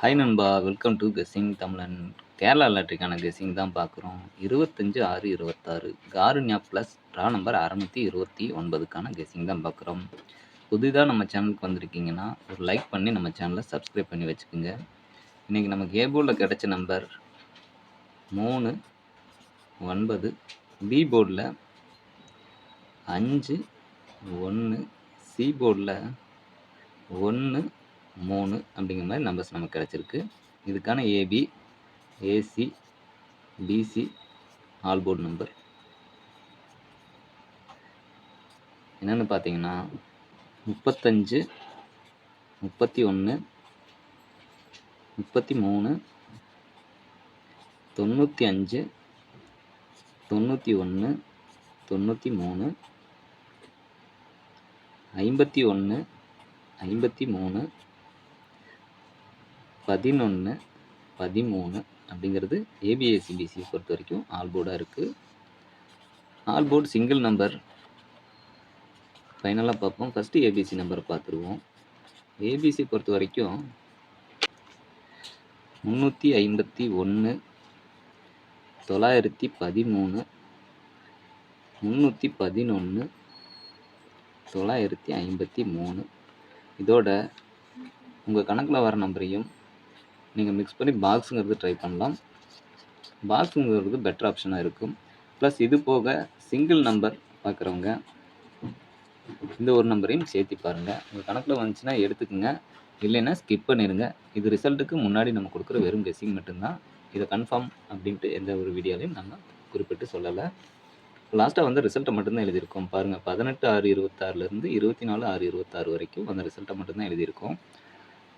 Hi நண்பா, welcome to guessing தமிழன். Kerala லாட்டரிக்கான guessing தான் பார்க்குறோம். 25/6/26 காருண்யா ப்ளஸ் ட்ரா நம்பர் 629க்கான கெஸ்ஸிங் தான் பார்க்குறோம். புதிதாக நம்ம சேனலுக்கு வந்திருக்கீங்கன்னா ஒரு லைக் பண்ணி நம்ம சேனலை சப்ஸ்கிரைப் பண்ணி வச்சுக்கோங்க. இன்றைக்கி நமக்கு ஏ போர்டில் கிடைச்ச நம்பர் 3, 9, பி போர்டில் 5, 1, சி போர்டில் 1, 3 அப்படிங்கிற மாதிரி நம்பர்ஸ் நமக்கு கிடச்சிருக்கு. இதுக்கான AB, AC, BC all board number என்னென்னு பார்த்தீங்கன்னா 35, 31, 33, 95, 91, 93, 51, 53, 11, 13 அப்படிங்கிறது ஏபிஎஸ்சிபிசியை பொறுத்த வரைக்கும் ஆல் போர்டாக இருக்குது. ஆல் போர்டு சிங்கிள் நம்பர் ஃபைனலாக பார்ப்போம். ஃபஸ்ட்டு ஏபிசி நம்பரை பார்த்துருவோம். ஏபிசி பொறுத்த வரைக்கும் 351, 913, 311, 953. இதோட உங்கள் கணக்கில் வர நம்பரையும் நீங்கள் மிக்ஸ் பண்ணி பாக்ஸுங்கிறது ட்ரை பண்ணலாம். பாக்ஸுங்கிறது பெட்டர் ஆப்ஷனாக இருக்கும். ப்ளஸ் இது போக சிங்கிள் நம்பர் பார்க்குறவங்க இந்த ஒரு நம்பரையும் சேர்த்து பாருங்கள். உங்கள் கணக்கில் வந்துச்சுன்னா எடுத்துக்கோங்க, இல்லைன்னா ஸ்கிப் பண்ணிடுங்க. இது ரிசல்ட்டுக்கு முன்னாடி நம்ம கொடுக்குற வெறும் கெஸ்ஸிங் மட்டும்தான். இதை கன்ஃபார்ம் அப்படின்ட்டு எந்த ஒரு வீடியோலையும் நம்ம குறிப்பிட்டு சொல்லலை. லாஸ்ட்டாக வந்து ரிசல்ட்டை மட்டும்தான் எழுதியிருக்கோம். பாருங்கள், 18/6/26 24/6/26 வரைக்கும் அந்த ரிசல்ட்டை மட்டும்தான் எழுதியிருக்கோம்.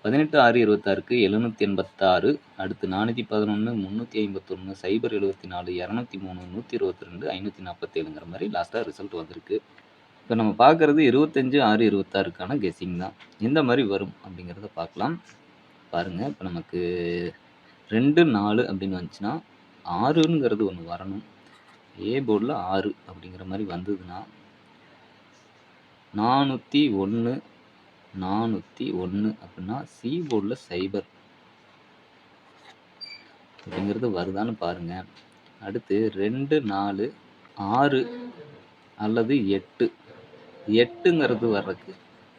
18/6/26க்கு 786, அடுத்து 411, 351, 074, 203, 122, 547ங்கிற மாதிரி லாஸ்ட்டாக ரிசல்ட் வந்திருக்கு. இப்போ நம்ம பார்க்குறது 25/6/26க்கான கெஸ்ஸிங் தான். எந்த மாதிரி வரும் அப்படிங்கிறத பார்க்கலாம். பாருங்கள், இப்போ நமக்கு 2, 4 அப்படின்னு வந்துச்சுன்னா 6ங்கிறது ஒன்று வரணும். ஏ போர்டில் 6 அப்படிங்கிற மாதிரி வந்ததுன்னா 401, 401 அப்படின்னா சி போர்டில் 0 அப்படிங்கிறது வருதான்னு பாருங்கள். அடுத்து 2, 4, 6 அல்லது 8ங்கிறது வர்றதுக்கு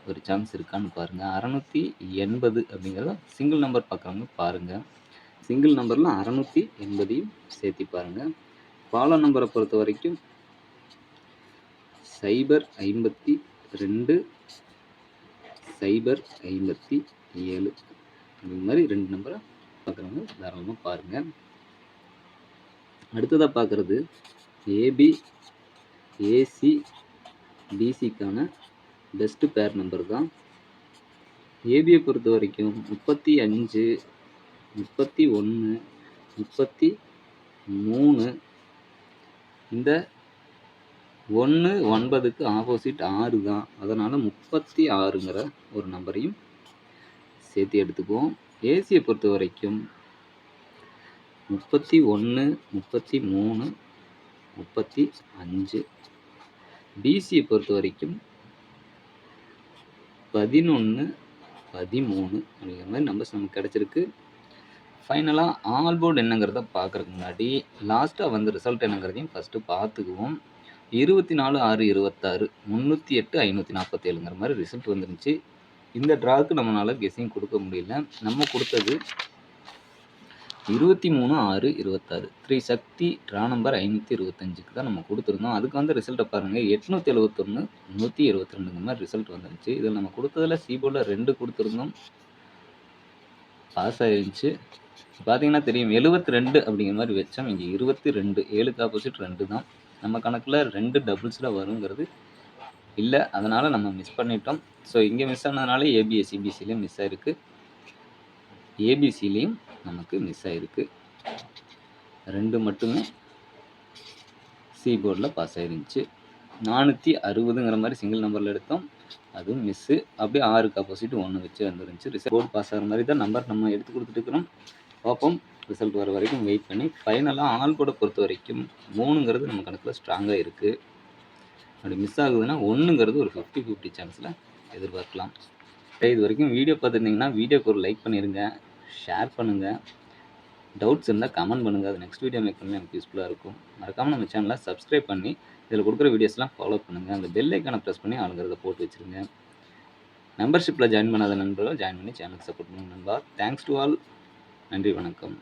ஒரு சான்ஸ் இருக்கான்னு பாருங்கள். 680 அப்படிங்கிறத சிங்கிள் நம்பர் பார்க்குறவங்க பாருங்கள். சிங்கிள் நம்பரில் 680யும் சேர்த்து பாருங்கள். ஃபாலோ நம்பரை பொறுத்த வரைக்கும் 052, 057 இந்த மாதிரி 2 நம்பரை பார்க்குறவங்க தாராளமாக பாருங்கள். அடுத்ததாக பார்க்குறது ஏபி, ஏசி, பிசிக்கான பெஸ்ட்டு பேர் நம்பர் தான். ஏபியை பொறுத்த வரைக்கும் 35, 31, 33, இந்த 1, 9க்கு ஆப்போசிட் 6 தான். அதனால் 36ங்கிற ஒரு நம்பரையும் சேர்த்து எடுத்துக்குவோம். ஏசியை பொறுத்த வரைக்கும் 31, 33, 35. பிசியை பொறுத்த வரைக்கும் 11, 13 அப்படிங்கிற மாதிரி நம்பர்ஸ் நமக்கு கிடச்சிருக்கு. ஃபைனலாக ஆல் போர்டு என்னங்கிறத பார்க்குறதுக்கு முன்னாடி லாஸ்ட்டாக வந்து ரிசல்ட் என்னங்கிறதையும் ஃபஸ்ட்டு பார்த்துக்குவோம். 24/6/26 308, 547ங்கிற மாதிரி ரிசல்ட் வந்துருந்துச்சு. இந்த ட்ராவுக்கு நம்மளால் கெஸ்ஸிங் கொடுக்க முடியல. நம்ம கொடுத்தது 23/6/26 சக்தி ட்ரா நம்பர் 525க்கு தான் நம்ம கொடுத்துருந்தோம். அதுக்கு வந்து ரிசல்ட்டை பாருங்கள், 871, 172ங்கிற மாதிரி ரிசல்ட் வந்துருந்துச்சு. இதில் நம்ம கொடுத்ததில் சி போர்டில் 2 கொடுத்துருந்தோம், பாஸ் ஆகிருந்துச்சு. பார்த்தீங்கன்னா தெரியும், 72 அப்படிங்கிற மாதிரி வச்சோம். இங்கே 22, 7க்கு ஆப்போசிட் 2 தான். நம்ம கணக்கில் 2 டபுள்ஸில் வருங்கிறது இல்லை, அதனால் நம்ம மிஸ் பண்ணிட்டோம். ஸோ இங்கே மிஸ் ஆனதுனால ஏபிஎஸ்சிபிசிலையும் மிஸ் ஆகிருக்கு, ஏபிசிலையும் நமக்கு மிஸ் ஆகிருக்கு. 2 மட்டுமே சி போர்டில் பாஸ் ஆகிருந்துச்சு. 460ங்கிற மாதிரி சிங்கிள் நம்பரில் எடுத்தோம், அதுவும் மிஸ்ஸு. அப்படியே 6க்கு ஆப்போசிட் 1 வச்சு வந்துருந்துச்சு. ரிசல்ட் போர்டு பாஸ் ஆகிற மாதிரி தான் நம்பர் நம்ம எடுத்து கொடுத்துட்டுருக்குறோம். பார்ப்போம், ரிசல்ட் வர வரைக்கும் வெயிட் பண்ணி. ஃபைனலாக ஆல் போர்டை பொறுத்த வரைக்கும் 3ங்கிறது நம்ம கணக்கில் ஸ்ட்ராங்காக இருக்குது. அப்படி மிஸ் ஆகுதுன்னா 1ங்கிறது ஒரு 50-50 சான்ஸில் எதிர்பார்க்கலாம். இது வரைக்கும் வீடியோ பார்த்துருந்தீங்கன்னா வீடியோக்கு ஒரு லைக் பண்ணிடுங்க. ஷேர் பண்ணுங்கள். டவுட்ஸ் இருந்தால் கமெண்ட் பண்ணுங்கள். அது நெக்ஸ்ட் வீடியோ மேக் பண்ணி எனக்கு யூஸ்ஃபுல்லாக இருக்கும். மறக்காமல் நம்ம சேனலை சப்ஸ்கிரைப் பண்ணி இதில் கொடுக்குற வீடியோஸ்லாம் ஃபாலோ பண்ணுங்கள். அந்த பெல் ஐக்கானை ப்ரெஸ் பண்ணி ஆளுங்கிறத போட்டு வச்சுருங்க. மெம்பர்ஷிப்பில் ஜாயின் பண்ணாத நண்பர்கள் ஜாயின் பண்ணி சேனலுக்கு சப்போர்ட் பண்ணுங்க நண்பா. Thanks to all. நன்றி, வணக்கம்.